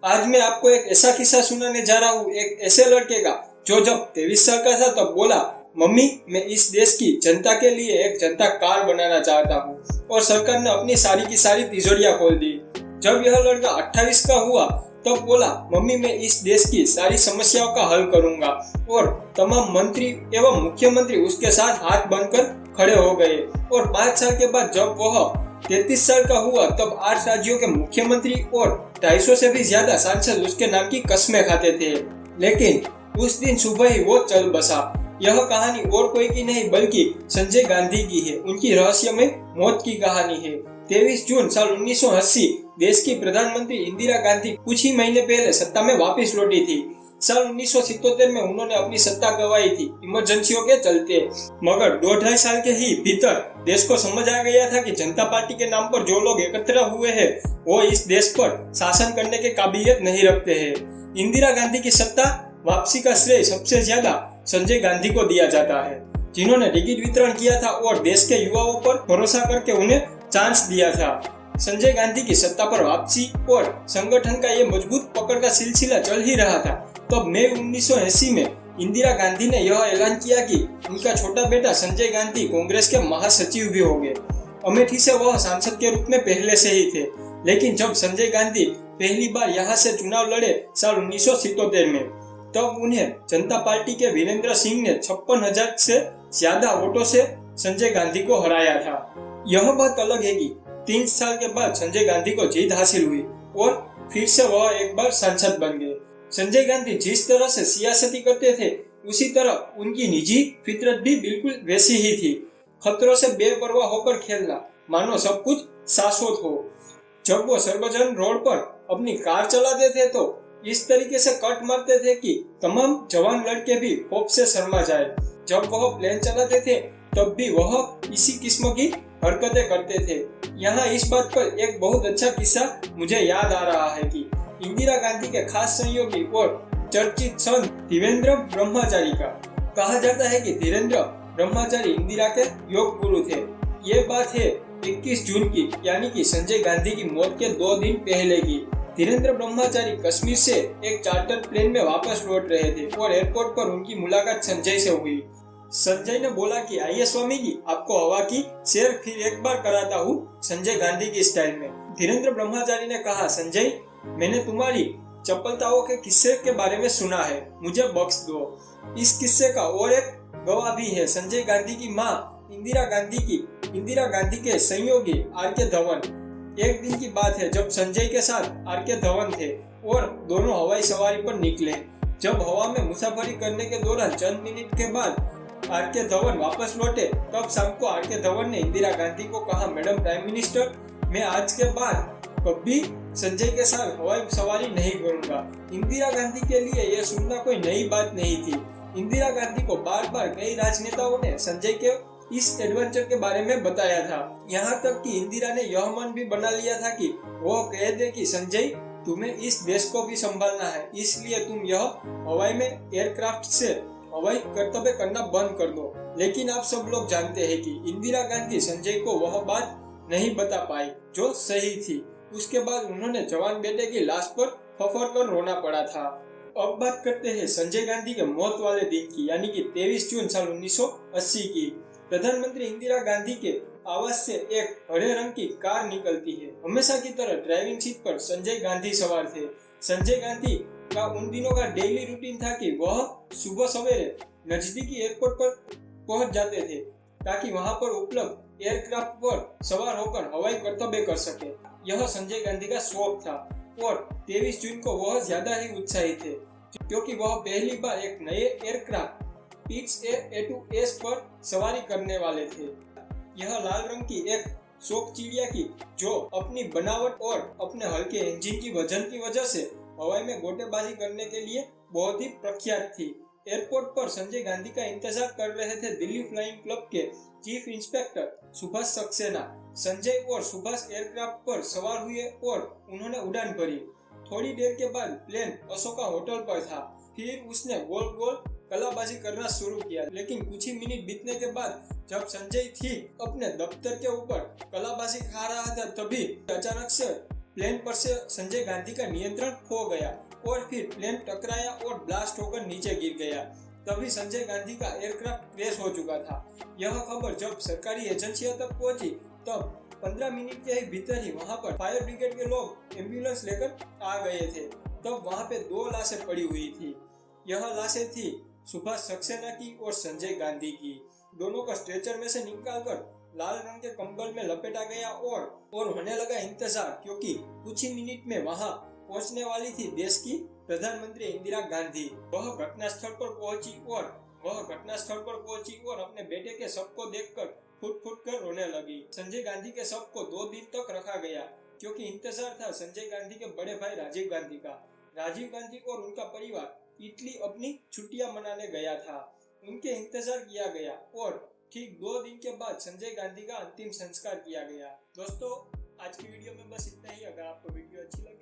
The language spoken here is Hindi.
आज मैं आपको एक ऐसा किस्सा सुनाने जा रहा हूँ, एक ऐसे लड़के का जो जब 23 साल का था तब बोला, मम्मी मैं इस देश की जनता के लिए एक जनता कार बनाना चाहता हूँ, और सरकार ने अपनी सारी की सारी तिजोरियां खोल दी। जब यह लड़का 28 का हुआ तब बोला, मम्मी मैं इस देश की सारी समस्याओं का हल करूंगा, और तमाम मंत्री एवं मुख्यमंत्री उसके साथ हाथ बांधकर खड़े हो गए। और 5 साल के बाद जब वह 33 साल का हुआ तब 8 राज्यों के मुख्यमंत्री और 250 से भी ज्यादा सांसद उसके नाम की कसमें खाते थे। लेकिन उस दिन सुबह ही वो चल बसा। यह कहानी और कोई की नहीं बल्कि संजय गांधी की है। उनकी रहस्यमय मौत की कहानी है। 23 जून साल 1980 देश की प्रधानमंत्री इंदिरा गांधी कुछ ही महीने पहले सत्ता में वापस लौटी थी। साल 1977 में उन्होंने अपनी सत्ता गंवाई थी इमरजेंसियों के चलते, मगर 2-2.5 साल के ही भीतर देश को समझ आ गया था कि जनता पार्टी के नाम पर जो लोग एकत्र हुए हैं वो इस देश पर शासन करने के काबिलियत नहीं रखते हैं। इंदिरा गांधी की सत्ता वापसी का श्रेय सबसे ज्यादा संजय गांधी को दिया जाता है, जिन्होंने टिकट वितरण किया था और देश के युवाओं पर भरोसा करके उन्हें चांस दिया था। संजय गांधी की सत्ता पर वापसी और संगठन का ये मजबूत पकड़ का सिलसिला चल ही रहा था। तब मई 1980 में इंदिरा गांधी ने यह ऐलान किया कि उनका छोटा बेटा संजय गांधी कांग्रेस के महासचिव भी होंगे। अमेठी से वह सांसद के रूप में पहले से ही थे, लेकिन जब संजय गांधी पहली बार यहाँ से चुनाव लड़े साल 1977 में, तब उन्हें जनता पार्टी के वीरेंद्र सिंह ने 56,000 से ज्यादा वोटों से संजय गांधी को हराया था। यह बात अलग है कि 3 साल के बाद संजय गांधी को जीत हासिल हुई और फिर से वह एक बार सांसद बन गए। संजय गांधी जिस तरह से सियासती करते थे उसी तरह उनकी निजी फितरत भी बिल्कुल वैसी ही थी। खतरों से बेपरवाह होकर खेलना, मानो सब कुछ शाश्वत हो। जब वो सार्वजनिक रोड पर अपनी कार चलाते थे तो इस तरीके से कट मारते थे कि तमाम जवान लड़के भी खौफ से शर्मा जाए। जब वह प्लेन चलाते थे तब भी वह इसी किस्म की हरकतें करते थे। यहाँ इस बात पर एक बहुत अच्छा किस्सा मुझे याद आ रहा है कि इंदिरा गांधी के खास सहयोगी और चर्चित संत धीरेन्द्र ब्रह्मचारी का कहा जाता है कि धीरेन्द्र ब्रह्मचारी इंदिरा के योग गुरु थे। ये बात है 21 जून की, यानी कि संजय गांधी की मौत के 2 दिन पहले की। धीरेन्द्र ब्रह्मचारी कश्मीर से एक चार्टर प्लेन में वापस लौट रहे थे और एयरपोर्ट पर उनकी मुलाकात संजय से हुई। संजय ने बोला कि आइए स्वामी जी, आपको हवा की सैर फिर एक बार कराता हूँ संजय गांधी की स्टाइल में। धीरेन्द्र ब्रह्मचारी ने कहा, संजय मैंने तुम्हारी चपलताओं के किस्से के बारे में सुना है, मुझे बख्श दो। इस किस्से का और एक गवाह भी है, संजय गांधी की माँ इंदिरा गांधी के सहयोगी आर.के. धवन। एक दिन की बात है जब संजय के साथ आर.के. धवन थे और दोनों हवाई सवारी पर निकले। जब हवा में मुसाफरी करने के दौरान चंद मिनट के बाद आर.के. धवन वापस लौटे, तब शाम को आर.के. धवन ने इंदिरा गांधी को कहा, मैडम प्राइम मिनिस्टर, मैं आज के बाद कभी संजय के साथ हवाई सवारी नहीं करूंगा। इंदिरा गांधी के लिए यह सुनना कोई नई बात नहीं थी। इंदिरा गांधी को बार बार कई राजनेताओं ने संजय के इस एडवेंचर के बारे में बताया था। यहाँ तक कि इंदिरा ने यह मन भी बना लिया था कि वो कह दे कि संजय तुम्हें इस देश को भी संभालना है, इसलिए तुम यह हवाई में एयरक्राफ्ट से हवाई कर्तव्य करना बंद कर दो। लेकिन आप सब लोग जानते हैं कि इंदिरा गांधी संजय को वह बात नहीं बता पाई जो सही थी। उसके बाद उन्होंने जवान बेटे की लाश पर फफर कर रोना पड़ा था। अब बात करते हैं संजय गांधी के मौत वाले दिन की, यानी कि 23 जून साल 1980 की। प्रधानमंत्री इंदिरा गांधी के आवास से एक हरे रंग की कार निकलती है। हमेशा की तरह ड्राइविंग सीट पर संजय गांधी सवार थे। संजय गांधी का उन दिनों का डेली रूटीन था कि वह सुबह सवेरे नजदीकी एयरपोर्ट पर पहुंच जाते थे ताकि वहां पर उपलब्ध एयरक्राफ्ट पर सवार होकर हवाई कर्तव्य कर सके। यह संजय गांधी का शौक था और 23 जून को वह ज्यादा ही उत्साहित थे क्योंकि वह पहली बार एक नए एयरक्राफ्ट PITS-A2S पर सवारी करने वाले थे। यह लाल रंग की एक शौक चिड़िया की जो अपनी बनावट और अपने हल्के इंजन की वजन की वजह से हवाई में गोटेबाजी करने के लिए बहुत ही प्रख्यात थी। एयरपोर्ट पर संजय गांधी का इंतजार कर रहे थे दिल्ली फ्लाइंग क्लब के चीफ इंस्पेक्टर सुभाष सक्सेना। संजय और सुभाष एयरक्राफ्ट पर सवार हुए और उन्होंने उड़ान भरी। थोड़ी देर के बाद प्लेन अशोका होटल पर था। फिर उसने गोल गोल कलाबाजी करना शुरू किया, लेकिन कुछ ही मिनट बीतने के बाद जब संजय ठीक अपने दफ्तर के ऊपर कलाबाजी खा रहा था तभी अचानक से प्लेन पर से संजय गांधी का नियंत्रण खो गया और फिर प्लेन टकराया और ब्लास्ट होकर नीचे गिर गया। तभी संजय गांधी का एयरक्राफ्ट क्रैश हो चुका था। यह खबर जब सरकारी एजेंसियों तक पहुंची तब 15 मिनट के ही भीतर ही वहां पर फायर ब्रिगेड के लोग एम्बुलेंस लेकर आ गए थे। तब वहां पे 2 लाशें पड़ी हुई थी। यह लाशें थी सुभाष सक्सेना की और संजय गांधी की। दोनों को स्ट्रेचर में से निकालकर लाल रंग के कंबल में लपेटा गया और होने लगा इंतजार, क्योंकि कुछ ही मिनट में वहां पहुंचने वाली थी देश की प्रधानमंत्री इंदिरा गांधी। वह घटनास्थल पर पहुंची और अपने बेटे के शव को देखकर फुट कर रोने लगी। संजय गांधी के शव को 2 दिन तक रखा गया, क्योंकि इंतजार था संजय गांधी के बड़े भाई राजीव गांधी का। राजीव गांधी और उनका परिवार इटली अपनी छुट्टियां मनाने गया था। उनके इंतजार किया गया और ठीक 2 दिन के बाद संजय गांधी का अंतिम संस्कार किया गया। दोस्तों, आज की वीडियो में बस इतना ही। अगर आपको वीडियो अच्छी लगी